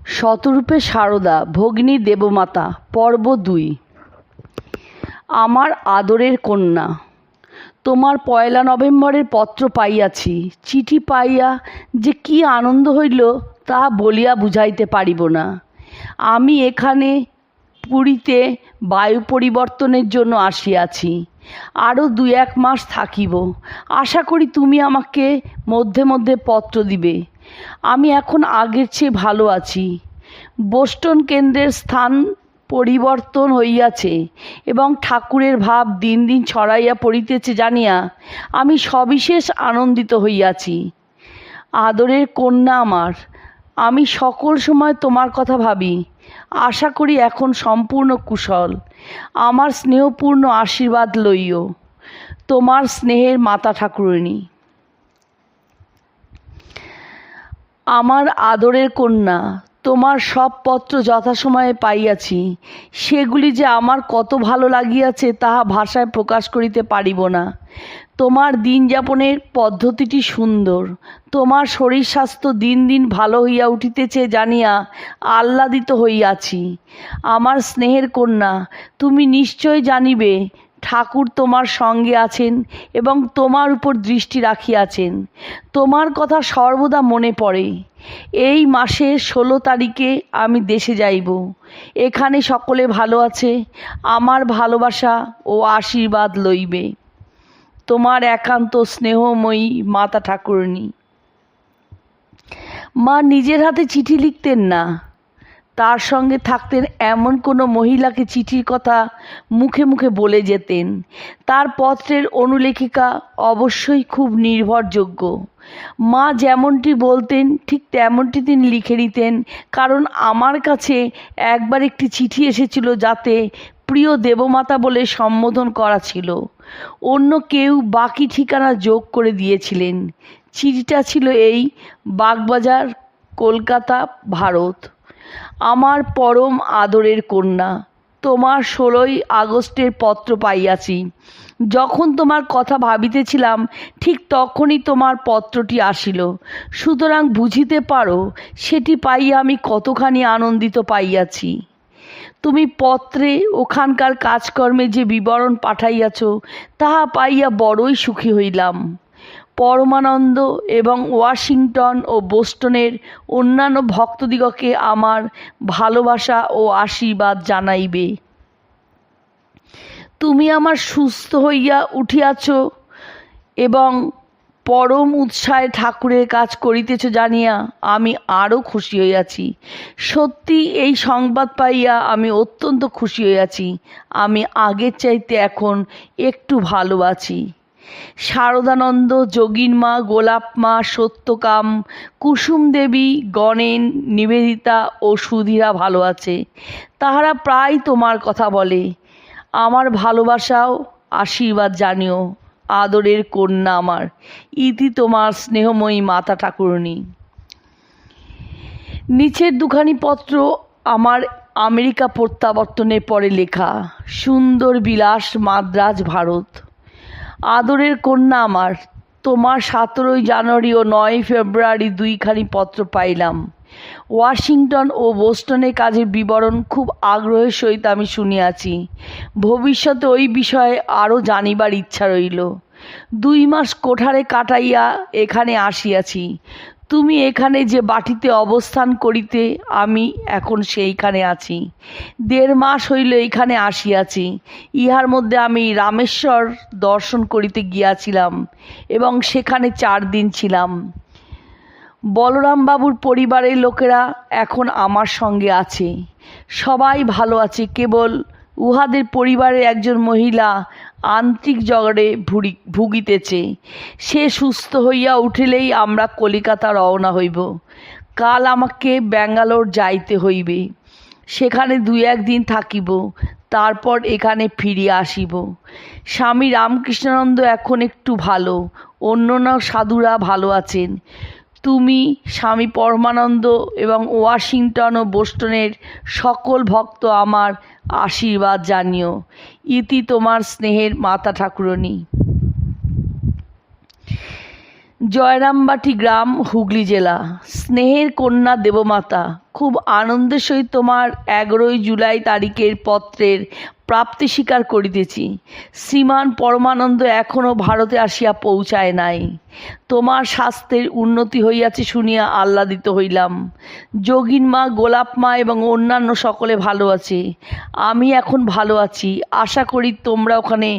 শতরূপে সারদা ভগিনী দেবমাতা পর্ব ২। আমার আদরের কন্যা, তোমার ১লা নভেম্বরের পত্র পাইয়াছি। চিঠি পাইয়া যে কি আনন্দ হইল তা বলিয়া বুঝাইতে পারিব না। আমি এখানে পুরীতে বায়ু পরিবর্তনের জন্য আসিয়াছি। আরও ২-১ মাস থাকিব। আশা করি তুমি আমাকে মধ্যে মধ্যে পত্র দিবে। আমি এখন আগের চেয়ে ভালো আছি। বোস্টন কেন্দ্রের স্থান পরিবর্তন হইয়াছে এবং ঠাকুরের ভাব দিন দিন ছড়াইয়া পড়িতেছে জানিয়া আমি সবিশেষ আনন্দিত হইয়াছি। আদরের কন্যা আমার, আমি সকল সময় তোমার কথা ভাবি। আশা করি এখন সম্পূর্ণ কুশল। আমার স্নেহপূর্ণ আশীর্বাদ লইও। তোমার স্নেহের মাতা ঠাকুরানী। আমার আদরের কন্যা, তোমার সব পত্র যথাসময়ে পাইয়াছি। সেগুলি যে আমার কত ভালো লাগিয়াছে তাহা ভাষায় প্রকাশ করিতে পারিব না। তোমার দিন যাপনের পদ্ধতিটি সুন্দর। তোমার শরীর স্বাস্থ্য দিন দিন ভালো হইয়া উঠিতেছে জানিয়া আহ্লাদিত হইয়াছি। আমার স্নেহের কন্যা, তুমি নিশ্চয় জানিবে ঠাকুর তোমার সঙ্গে আছেন এবং তোমার উপর দৃষ্টি রাখিয়াছেন। তোমার কথা সর্বদা মনে পড়ে। এই মাসের ১৬ তারিখে আমি দেশে যাইব। এখানে সকলে ভালো আছে। আমার ভালোবাসা ও আশীর্বাদ লইবে। তোমার একান্ত স্নেহময়ী মাতা ঠাকুরানী। মা নিজের হাতে চিঠি লিখতেন না। তার সঙ্গে থাকতেন এমন কোনো মহিলাকে চিঠির কথা মুখে মুখে বলে যেতেন। তার পত্রের অনুলেখিকা অবশ্যই খুব নির্ভরযোগ্য। মা যেমনটি বলতেন ঠিক তেমনটি তিনি লিখে নিতেন। কারণ আমার কাছে একবার একটি চিঠি এসেছিল যাতে প্রিয় দেবমাতা বলে সম্বোধন করা ছিল। অন্য কেউ বাকি ঠিকানা যোগ করে দিয়েছিলেন। চিঠিটা ছিল এই: বাগবাজার, কলকাতা, ভারত। আমার পরম আদরের কন্যা, তোমার ১৬ই আগস্টের পত্র পাইয়াছি। যখন তোমার কথা ভাবিতেছিলাম ঠিক তখনই তোমার পত্রটি আসিল। সুতরাং বুঝিতে পারো সেটি পাইয়া আমি কতখানি আনন্দিত পাইয়াছি। তুমি পত্রে ওখানকার কাজকর্মে যে বিবরণ পাঠাইয়াছ তাহা পাইয়া বড়ই সুখী হইলাম। পরমানন্দ এবং ওয়াশিংটন ও বোস্টনের অন্যান্য ভক্তদিগকে আমার ভালোবাসা ও আশীর্বাদ জানাইবে। তুমি আমার সুস্থ হইয়া উঠিয়াছ এবং পরম উৎসাহে ঠাকুরের কাজ করিতেছ জানিয়া আমি আরও খুশি হইয়াছি। সত্যি এই সংবাদ পাইয়া আমি অত্যন্ত খুশি হইয়াছি। আমি আগের চাইতে এখন একটু ভালো আছি। শারদানন্দ, যোগীনমা, গোলাপমা, সত্যকাম, কুসুম দেবী, গণেন, নিবেদিতা ও সুধীরা ভালো আছে। তাহারা প্রায় তোমার কথা বলে। আমার ভালোবাসাও আশীর্বাদ জানিও। আদরের কন্যা আমার। ইতি তোমার স্নেহময়ী মাতা ঠাকুরানী। নিচের দুখানি পত্র আমার আমেরিকা প্রত্যাবর্তনের পরে লেখা। সুন্দর বিলাস, মাদ্রাজ, ভারত। আদরের কন্যা আমার, তোমার ১৭ই জানুয়ারি ও ৯ই ফেব্রুয়ারি ২খানি পত্র পাইলাম। ওয়াশিংটন ও বোস্টনের কাজের বিবরণ খুব আগ্রহের সহিত আমি শুনিয়াছি। ভবিষ্যতে ওই বিষয়ে আরও জানিবার ইচ্ছা রইল। ২ মাস কোঠারে কাটাইয়া এখানে আসিয়াছি। তুমি এখানে যে বাটিতে অবস্থান করিতে আমি এখন সেইখানে আছি। ১.৫ মাস হইল এইখানে আসিয়াছি। ইহার মধ্যে আমি রামেশ্বর দর্শন করিতে গিয়াছিলাম এবং সেখানে ৪ দিন ছিলাম। বলরামবাবুর পরিবারের লোকেরা এখন আমার সঙ্গে আছে। সবাই ভালো আছে। কেবল উহাদের পরিবারের একজন মহিলা আন্ত্রিক জ্বরে ভুগিতেছে। সে সুস্থ হইয়া উঠিলেই আমরা কলিকাতা রওনা হইব। কাল আমাকে ব্যাঙ্গালোর যাইতে হইবে। সেখানে ২-১ দিন থাকিব। তারপর এখানে ফিরিয়া আসিব। স্বামী রামকৃষ্ণানন্দ এখন একটু ভালো। অন্যান্য সাধুরা ভালো আছেন। তুমি, স্বামী পরমানন্দ এবং ওয়াশিংটন ও বোস্টনের সকল ভক্ত আমার আশীর্বাদ জানিও। ইতি তোমার স্নেহের মাতা ঠাকুরানী। জয়রামবাটি গ্রাম, হুগলি জেলা। স্নেহের কন্যা দেবমাতা, খুব আনন্দের সহিত তোমার 11 জুলাই তারিখের পত্রের প্রাপ্তি স্বীকার করিতেছি। শ্রীমান পরমানন্দ এখনও ভারতে আসিয়া পৌঁছায় নাই। তোমার স্বাস্থ্যের উন্নতি হইয়াছে শুনিয়া আহ্লাদিত হইলাম। যোগিনমা, গোলাপমা এবং অন্যান্য সকলে ভালো আছে। আমি এখন ভালো আছি। আশা করি তোমরা ওখানে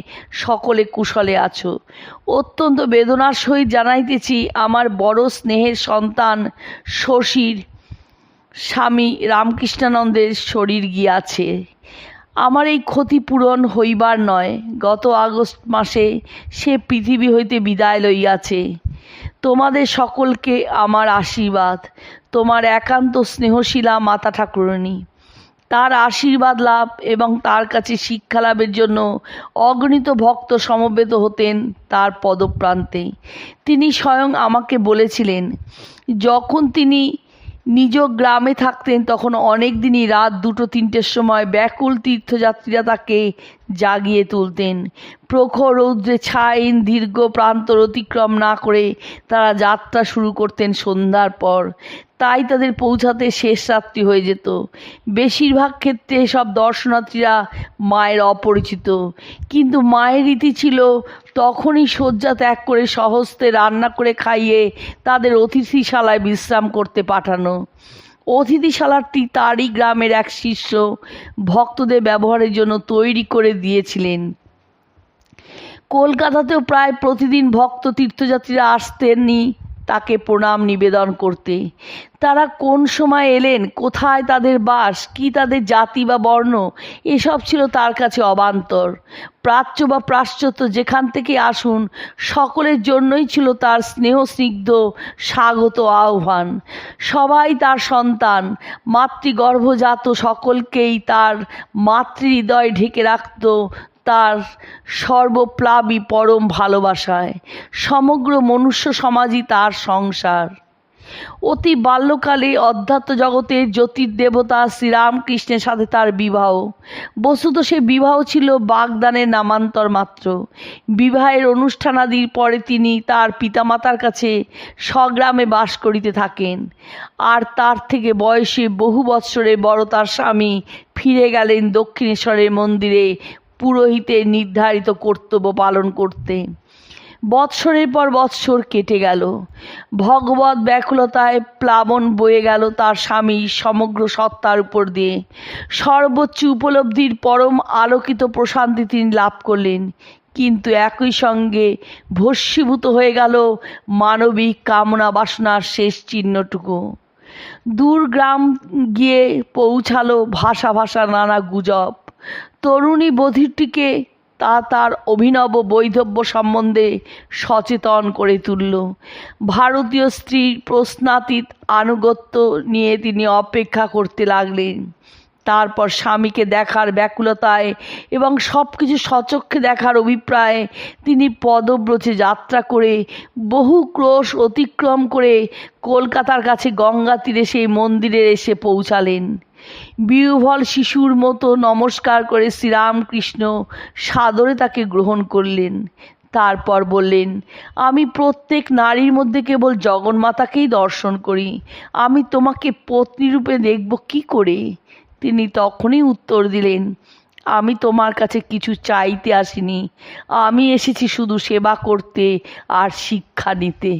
সকলে কুশলে আছো। অত্যন্ত বেদনার সহিত জানাইতেছি, আমার বড় স্নেহের সন্তান শশীর স্বামী রামকৃষ্ণানন্দের শরীর গিয়াছে। আমার এই ক্ষতিপূরণ হইবার নয়। গত আগস্ট মাসে সে পৃথিবী হইতে বিদায় লইয়াছে। তোমাদের সকলকে আমার আশীর্বাদ। তোমার একান্ত স্নেহশীলা মাতা ঠাকুরানী। তার আশীর্বাদ লাভ এবং তার কাছে শিক্ষা লাভের জন্য অগণিত ভক্ত সমবেত হতেন তার পদপ্রান্তে। তিনি স্বয়ং আমাকে বলেছিলেন, যখন তিনি নিজ গ্রামে থাকতেন তখন অনেক দিনই রাত 2-3টের সময় ব্যাকুল তীর্থযাত্রীরা তাকে জাগিয়ে তুলতেন। প্রখর রৌদ্রে ছাইন দীর্ঘ প্রান্তর অতিক্রম না করে তারা যাত্রা শুরু করতেন সন্ধ্যার পর। তাই তাদের পৌঁছাতে শেষ রাত্রি হয়ে যেত। বেশিরভাগ ক্ষেত্রে সব দর্শনার্থীরা মায়ের অপরিচিত, কিন্তু মায়ের রীতি ছিল তখনই শয্যা ত্যাগ করে স্বহস্তে রান্না করে খাইয়ে তাদের অতিথিশালায় বিশ্রাম করতে পাঠানো। অতিথিশালাটি তারই গ্রামের এক শিষ্য ভক্তদের ব্যবহারের জন্য তৈরি করে দিয়েছিলেন। কলকাতাতেও প্রায় প্রতিদিন ভক্ত তীর্থযাত্রীরা আসতেনই তাকে প্রণাম নিবেদন করতে। তারা কোন সময় এলেন, কোথায় তাদের বাস, কি তাদের জাতি বা বর্ণ, এসব ছিল তার কাছে অবান্তর। প্রাচ্য বা পাশ্চাত্য যেখান থেকে আসুন, সকলের জন্যই ছিল তার স্নেহস্নিগ্ধ স্বাগত আহ্বান। সবাই তার সন্তান। মাতৃগর্ভজাত সকলকেই তার মাতৃহৃদয় ঢেকে রাখত তার সর্বপ্লাবী পরম ভালোবাসায়। সমগ্র মনুষ্য সমাজই তার সংসার। অতি বাল্যকালে অধ্যাত্ম জগতের জ্যোতির্দেবতা শ্রীরামকৃষ্ণের সাথে তার বিবাহ। বস্তুত সে বিবাহ ছিল বাগদানের নামান্তর মাত্র। বিবাহের অনুষ্ঠানাদির পরে তিনি তার পিতামাতার কাছে স্বগ্রামে বাস করিতে থাকেন। আর তার থেকে বয়সে বহু বৎসরে বড় তার স্বামী ফিরে গেলেন দক্ষিণেশ্বরের মন্দিরে পুরোহিতের নির্ধারিত কর্তব্য পালন করতে। বৎসরের পর বৎসর কেটে গেল। ভগবত ব্যাকুলতায় প্লাবন বয়ে গেল তার স্বামীর সমগ্র সত্তার উপর দিয়ে। সর্বোচ্চ উপলব্ধির পরম আলোকিত প্রশান্তি তিনি লাভ করলেন, কিন্তু একই সঙ্গে ভস্মীভূত হয়ে গেল মানবিক কামনা বাসনার শেষ চিহ্নটুকু। দূর গ্রাম গিয়ে পৌঁছালো ভাষা ভাষা নানা গুজব। তরুণী বধূটিকে তার অভিনব বৈধব্য সম্বন্ধে সচেতন করে তুলল। ভারতীয় স্ত্রীর প্রশ্নাতীত আনুগত্য নিয়ে তিনি অপেক্ষা করতে লাগলেন। তারপর স্বামীকে দেখার ব্যাকুলতায় এবং সব কিছু সচক্ষে দেখার অভিপ্রায়ে তিনি পদব্রজে যাত্রা করে বহু ক্রোশ অতিক্রম করে কলকাতার কাছে গঙ্গা তীরে সেই মন্দিরে এসে পৌঁছালেন। বিহ্বল শিশুর মতো নমস্কার করে শ্রীরামকৃষ্ণ সাদরে তাকে গ্রহণ করলেন। তারপর বললেন, আমি প্রত্যেক নারীর মধ্যে কেবল জগন্মাতাকেই দর্শন করি। আমি তোমাকে পত্নীরূপে দেখব কি করে? তিনি তখনই উত্তর দিলেন, আমি তোমার কাছে কিছু চাইতে আসিনি। আমি এসেছি শুধু সেবা করতে আর শিক্ষা নিতে।